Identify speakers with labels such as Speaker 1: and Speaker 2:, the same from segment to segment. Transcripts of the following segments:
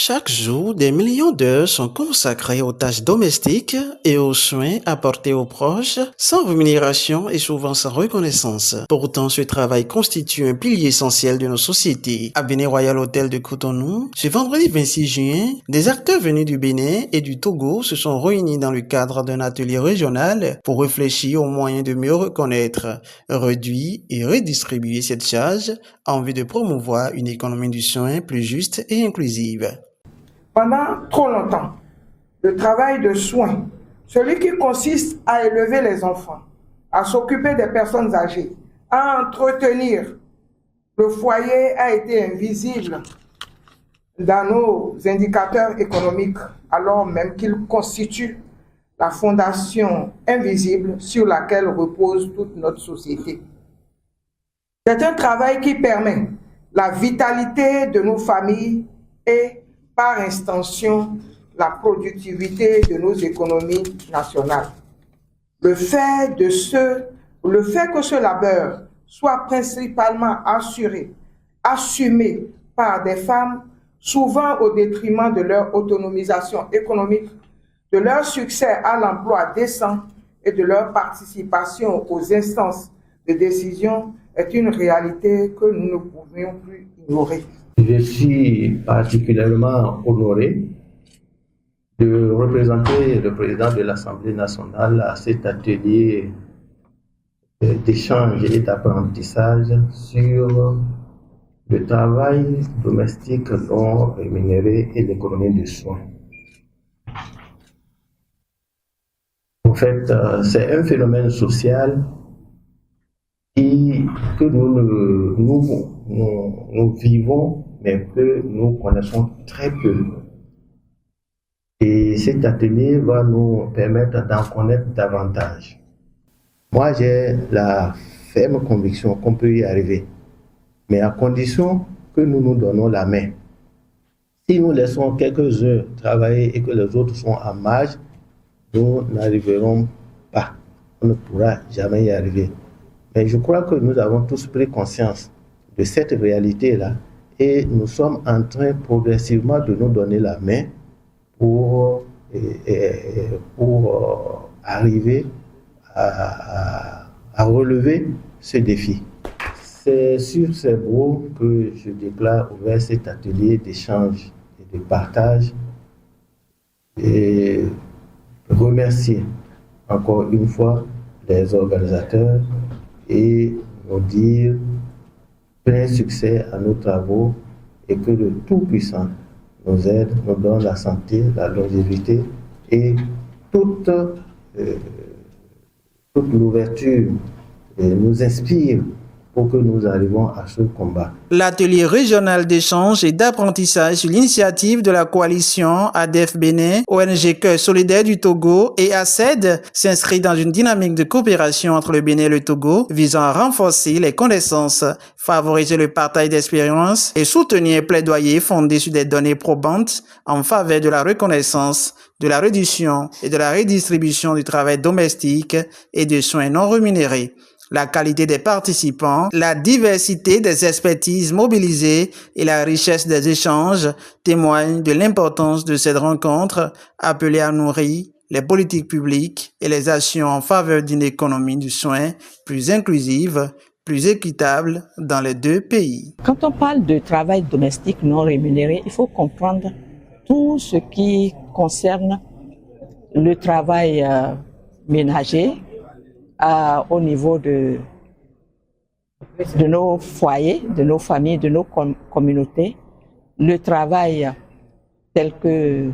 Speaker 1: Chaque jour, des millions d'heures sont consacrées aux tâches domestiques et aux soins apportés aux proches, sans rémunération et souvent sans reconnaissance. Pourtant, ce travail constitue un pilier essentiel de nos sociétés. À Bénin Royal Hotel de Cotonou, ce vendredi 26 juin, des acteurs venus du Bénin et du Togo se sont réunis dans le cadre d'un atelier régional pour réfléchir aux moyens de mieux reconnaître, réduire et redistribuer cette charge en vue de promouvoir une économie du soin plus juste et inclusive.
Speaker 2: Pendant trop longtemps, le travail de soins, celui qui consiste à élever les enfants, à s'occuper des personnes âgées, à entretenir le foyer, a été invisible dans nos indicateurs économiques, alors même qu'il constitue la fondation invisible sur laquelle repose toute notre société. C'est un travail qui permet la vitalité de nos familles et par extension, la productivité de nos économies nationales. Le fait que ce labeur soit principalement assumé par des femmes, souvent au détriment de leur autonomisation économique, de leur succès à l'emploi décent et de leur participation aux instances de décision, est une réalité que nous ne pouvions plus ignorer.
Speaker 3: Je suis particulièrement honoré de représenter le président de l'Assemblée nationale à cet atelier d'échange et d'apprentissage sur le travail domestique non rémunéré et l'économie du soin. En fait, c'est un phénomène social que nous vivons, mais que nous connaissons très peu. Et cet atelier va nous permettre d'en connaître davantage. Moi, j'ai la ferme conviction qu'on peut y arriver, mais à condition que nous nous donnons la main. Si nous laissons quelques heures travailler et que les autres sont en marge, nous n'arriverons pas. On ne pourra jamais y arriver. Mais je crois que nous avons tous pris conscience de cette réalité-là et nous sommes en train progressivement de nous donner la main pour arriver à relever ce défi. C'est sur ces mots que je déclare ouvert cet atelier d'échange et de partage et remercier encore une fois les organisateurs et nous dire plein succès à nos travaux et que le Tout-Puissant nous aide, nous donne la santé, la longévité et toute l'ouverture nous inspire pour que nous arrivions à ce combat.
Speaker 1: L'atelier régional d'échange et d'apprentissage sur l'initiative de la coalition ADEF Bénin, ONG Cœur Solidaire du Togo et ACED s'inscrit dans une dynamique de coopération entre le Bénin et le Togo visant à renforcer les connaissances, favoriser le partage d'expériences et soutenir un plaidoyer fondé sur des données probantes en faveur de la reconnaissance, de la réduction et de la redistribution du travail domestique et des soins non rémunérés. La qualité des participants, la diversité des expertises mobilisées et la richesse des échanges témoignent de l'importance de cette rencontre appelée à nourrir les politiques publiques et les actions en faveur d'une économie du soin plus inclusive, plus équitable dans les deux pays.
Speaker 4: Quand on parle de travail domestique non rémunéré, il faut comprendre tout ce qui concerne le travail ménager, au niveau de nos foyers, de nos familles, de nos communautés, le travail tel que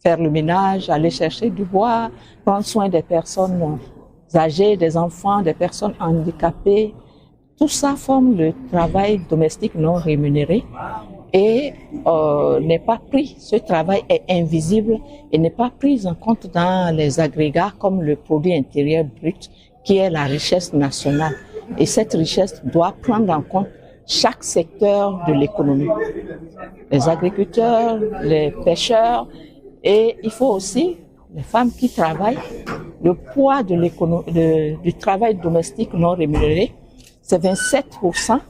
Speaker 4: faire le ménage, aller chercher du bois, prendre soin des personnes âgées, des enfants, des personnes handicapées, tout ça forme le travail domestique non rémunéré et n'est pas pris. Ce travail est invisible et n'est pas pris en compte dans les agrégats comme le produit intérieur brut qui est la richesse nationale. Et cette richesse doit prendre en compte chaque secteur de l'économie. Les agriculteurs, les pêcheurs et il faut aussi les femmes qui travaillent. Le poids du travail domestique non rémunéré, c'est 27%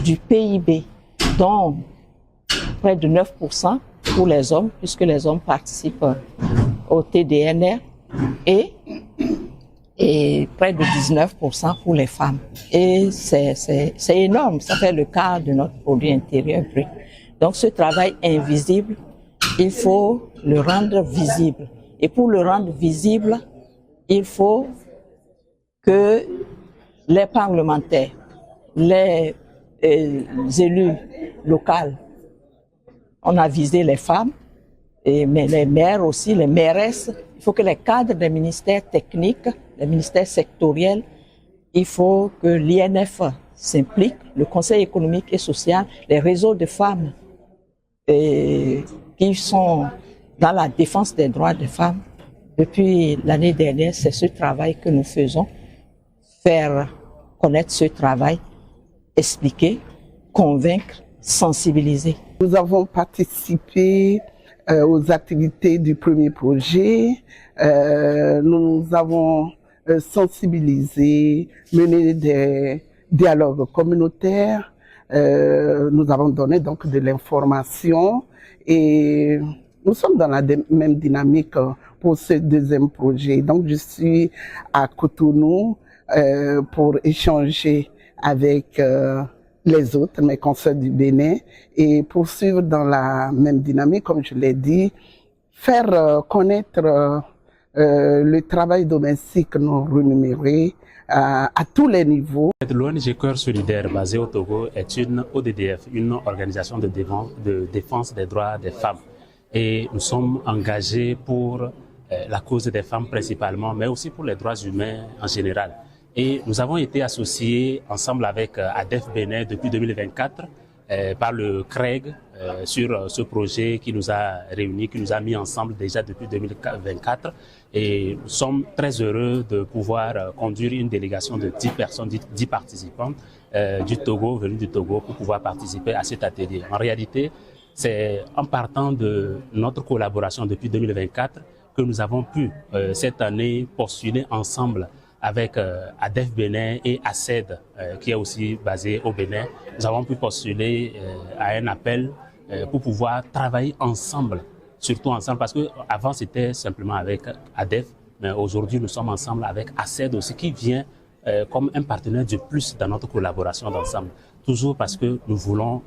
Speaker 4: du PIB, dont près de 9% pour les hommes, puisque les hommes participent au TDNR, et près de 19% pour les femmes. Et c'est énorme, ça fait le quart de notre produit intérieur brut. Donc ce travail invisible, il faut le rendre visible. Et pour le rendre visible, il faut que les parlementaires, les élus locaux, on a visé les femmes, mais les maires aussi, les mairesses. Il faut que les cadres des ministères techniques, les ministères sectoriels, il faut que l'INF s'implique, le Conseil économique et social, les réseaux de femmes qui sont dans la défense des droits des femmes. Depuis l'année dernière, c'est ce travail que nous faisons, faire connaître ce travail, expliquer, convaincre, sensibiliser.
Speaker 5: Nous avons participé aux activités du premier projet. Nous avons sensibilisé, mené des dialogues communautaires. Nous avons donné donc de l'information et nous sommes dans la même dynamique pour ce deuxième projet. Donc je suis à Cotonou pour échanger avec les autres, mes consoeurs du Bénin, et poursuivre dans la même dynamique, comme je l'ai dit, faire connaître le travail domestique non rémunéré à tous les niveaux.
Speaker 6: L'ONG Cœur Solidaire basée au Togo est une ODDF, une organisation de défense des droits des femmes. Et nous sommes engagés pour la cause des femmes principalement, mais aussi pour les droits humains en général. Et nous avons été associés ensemble avec ADEF Bénin depuis 2024 par le CREG sur ce projet qui nous a réunis, qui nous a mis ensemble déjà depuis 2024. Et nous sommes très heureux de pouvoir conduire une délégation de 10 personnes, 10 participants du Togo, venus du Togo, pour pouvoir participer à cet atelier. En réalité, c'est en partant de notre collaboration depuis 2024 que nous avons pu cette année postuler ensemble avec ADEF Bénin et ACED, qui est aussi basé au Bénin. Nous avons pu postuler à un appel pour pouvoir travailler ensemble, surtout ensemble, parce qu'avant c'était simplement avec ADEF, mais aujourd'hui nous sommes ensemble avec ACED aussi, qui vient comme un partenaire de plus dans notre collaboration d'ensemble. Toujours parce que nous voulons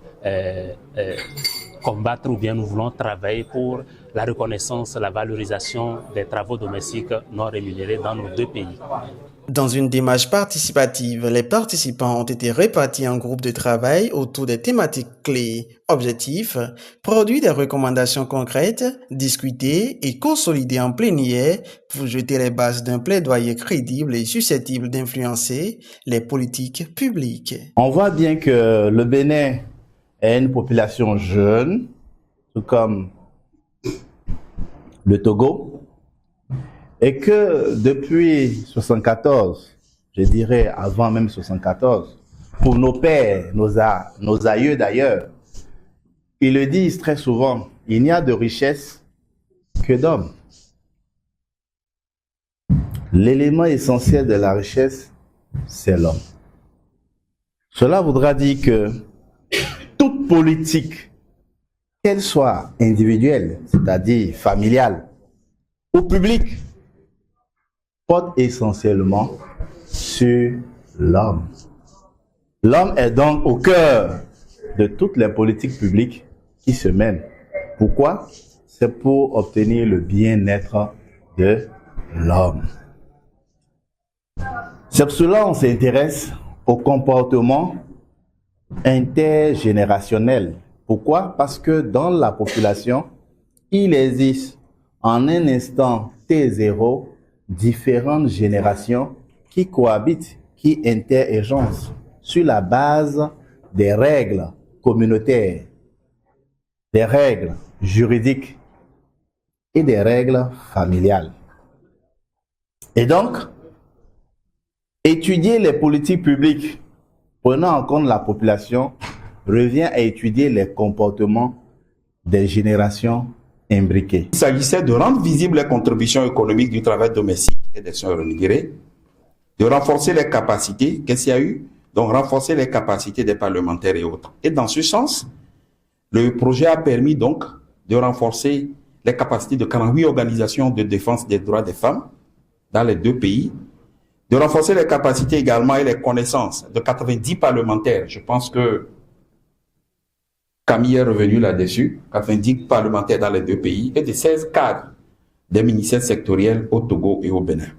Speaker 6: combattre ou bien nous voulons travailler pour la reconnaissance, la valorisation des travaux domestiques non rémunérés dans nos deux pays.
Speaker 1: Dans une démarche participative, les participants ont été répartis en groupes de travail autour des thématiques clés, objectifs, produire des recommandations concrètes, discuter et consolider en plénière pour jeter les bases d'un plaidoyer crédible et susceptible d'influencer les politiques publiques.
Speaker 7: On voit bien que le Bénin est une population jeune, tout comme le Togo, et que depuis 1974, je dirais avant même 1974, pour nos pères, nos aïeux d'ailleurs, ils le disent très souvent, il n'y a de richesse que d'hommes. L'élément essentiel de la richesse, c'est l'homme. Cela voudra dire que toute politique, qu'elle soit individuelle, c'est-à-dire familiale, ou publique, porte essentiellement sur l'homme. L'homme est donc au cœur de toutes les politiques publiques qui se mènent. Pourquoi? C'est pour obtenir le bien-être de l'homme. C'est pour cela qu'on s'intéresse au comportement intergénérationnel. Pourquoi? Parce que dans la population, il existe en un instant T0 différentes générations qui cohabitent, qui interagencent sur la base des règles communautaires, des règles juridiques et des règles familiales. Et donc, étudier les politiques publiques prenant en compte la population revient à étudier les comportements des générations imbriquées.
Speaker 8: Il s'agissait de rendre visibles les contributions économiques du travail domestique et des soins rémunérés, de renforcer les capacités, qu'est-ce qu'il y a eu? Donc renforcer les capacités des parlementaires et autres. Et dans ce sens, Le projet a permis donc de renforcer les capacités de 48 organisations de défense des droits des femmes dans les deux pays, de renforcer les capacités également et les connaissances de 90 parlementaires. Je pense que Camille est revenu là-dessus, 90 parlementaires dans les deux pays et de 16 cadres des ministères sectoriels au Togo et au Bénin.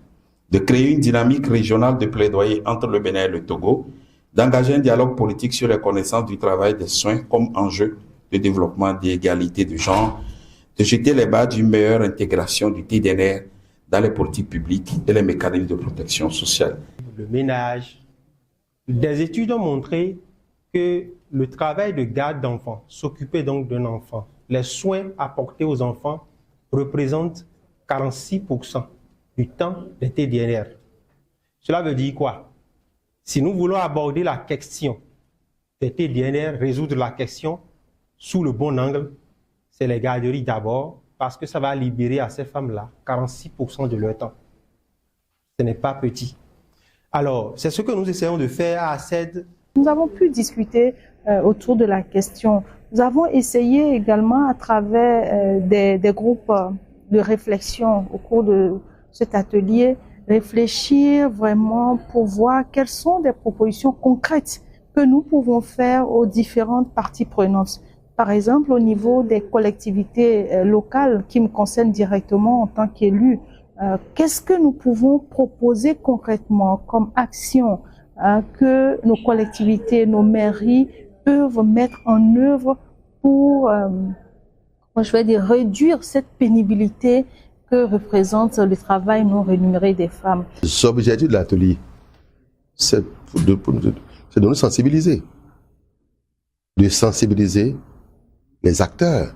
Speaker 8: De créer une dynamique régionale de plaidoyer entre le Bénin et le Togo, d'engager un dialogue politique sur les connaissances du travail des soins comme enjeu de développement d'égalité de genre, de jeter les bases d'une meilleure intégration du TDNR dans les politiques publiques et les mécanismes de protection sociale.
Speaker 9: Le ménage. Des études ont montré que le travail de garde d'enfants, s'occuper donc d'un enfant, les soins apportés aux enfants représentent 46% du temps des TDNR. Cela veut dire quoi? Si nous voulons aborder la question des TDNR, résoudre la question sous le bon angle, c'est les garderies d'abord, parce que ça va libérer à ces femmes-là 46% de leur temps. Ce n'est pas petit. Alors, c'est ce que nous essayons de faire à ACED.
Speaker 10: Nous avons pu discuter autour de la question. Nous avons essayé également à travers des groupes de réflexion au cours de cet atelier, réfléchir vraiment pour voir quelles sont des propositions concrètes que nous pouvons faire aux différentes parties prenantes. Par exemple, au niveau des collectivités locales qui me concernent directement en tant qu'élu, qu'est-ce que nous pouvons proposer concrètement comme action que nos collectivités, nos mairies peuvent mettre en œuvre pour, réduire cette pénibilité que représente le travail non rémunéré des femmes.
Speaker 11: L'objectif de l'atelier, c'est de nous sensibiliser. De sensibiliser les acteurs,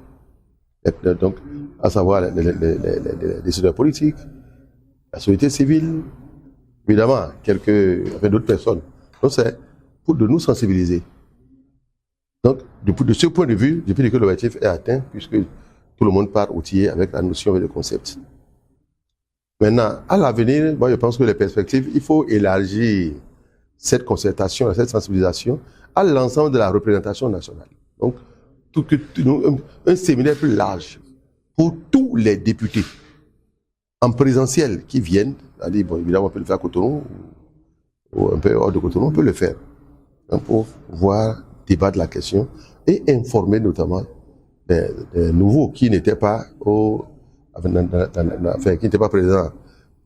Speaker 11: donc, à savoir les décideurs politiques, la société civile, évidemment, d'autres personnes. Donc, c'est pour de nous sensibiliser. Donc, de ce point de vue, depuis que l'objectif est atteint, puisque tout le monde part outillé avec la notion et le concept. Maintenant, à l'avenir, moi, je pense que les perspectives, il faut élargir cette concertation, cette sensibilisation à l'ensemble de la représentation nationale. Donc, un séminaire plus large pour tous les députés en présentiel qui viennent, c'est-à-dire, bon, évidemment, on peut le faire à Cotonou ou un peu hors de Cotonou, on peut le faire pour voir, débattre de la question et informer notamment des nouveaux qui n'étaient pas présents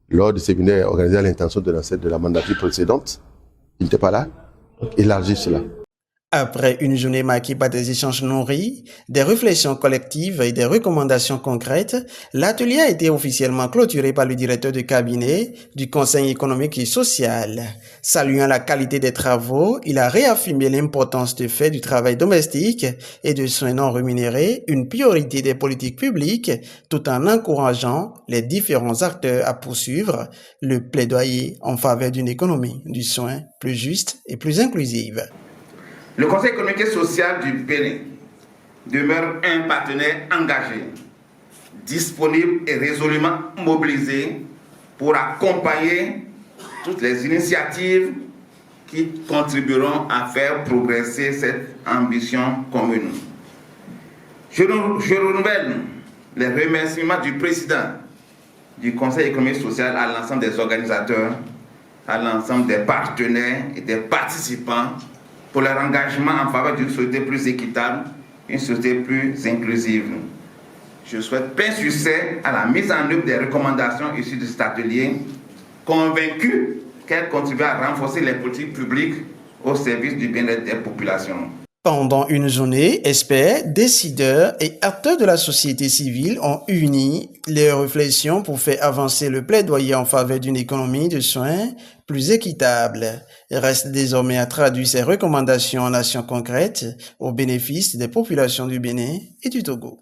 Speaker 11: lors du séminaire organisé à l'intention de la mandature précédente. Ils n'étaient pas là, donc élargir cela.
Speaker 1: Après une journée marquée par des échanges nourris, des réflexions collectives et des recommandations concrètes, l'atelier a été officiellement clôturé par le directeur de cabinet du Conseil économique et social. Saluant la qualité des travaux, il a réaffirmé l'importance de faire du travail domestique et de soins non rémunérés une priorité des politiques publiques, tout en encourageant les différents acteurs à poursuivre le plaidoyer en faveur d'une économie du soin plus juste et plus inclusive.
Speaker 12: Le Conseil économique et social du Bénin demeure un partenaire engagé, disponible et résolument mobilisé pour accompagner toutes les initiatives qui contribueront à faire progresser cette ambition commune. Je renouvelle les remerciements du président du Conseil économique et social à l'ensemble des organisateurs, à l'ensemble des partenaires et des participants pour leur engagement en faveur d'une société plus équitable, une société plus inclusive. Je souhaite plein succès à la mise en œuvre des recommandations issues de cet atelier, convaincu qu'elles contribuent à renforcer les politiques publiques au service du bien-être des populations.
Speaker 1: Pendant une journée, experts, décideurs et acteurs de la société civile ont uni leurs réflexions pour faire avancer le plaidoyer en faveur d'une économie de soins plus équitable. Il reste désormais à traduire ces recommandations en actions concrètes au bénéfice des populations du Bénin et du Togo.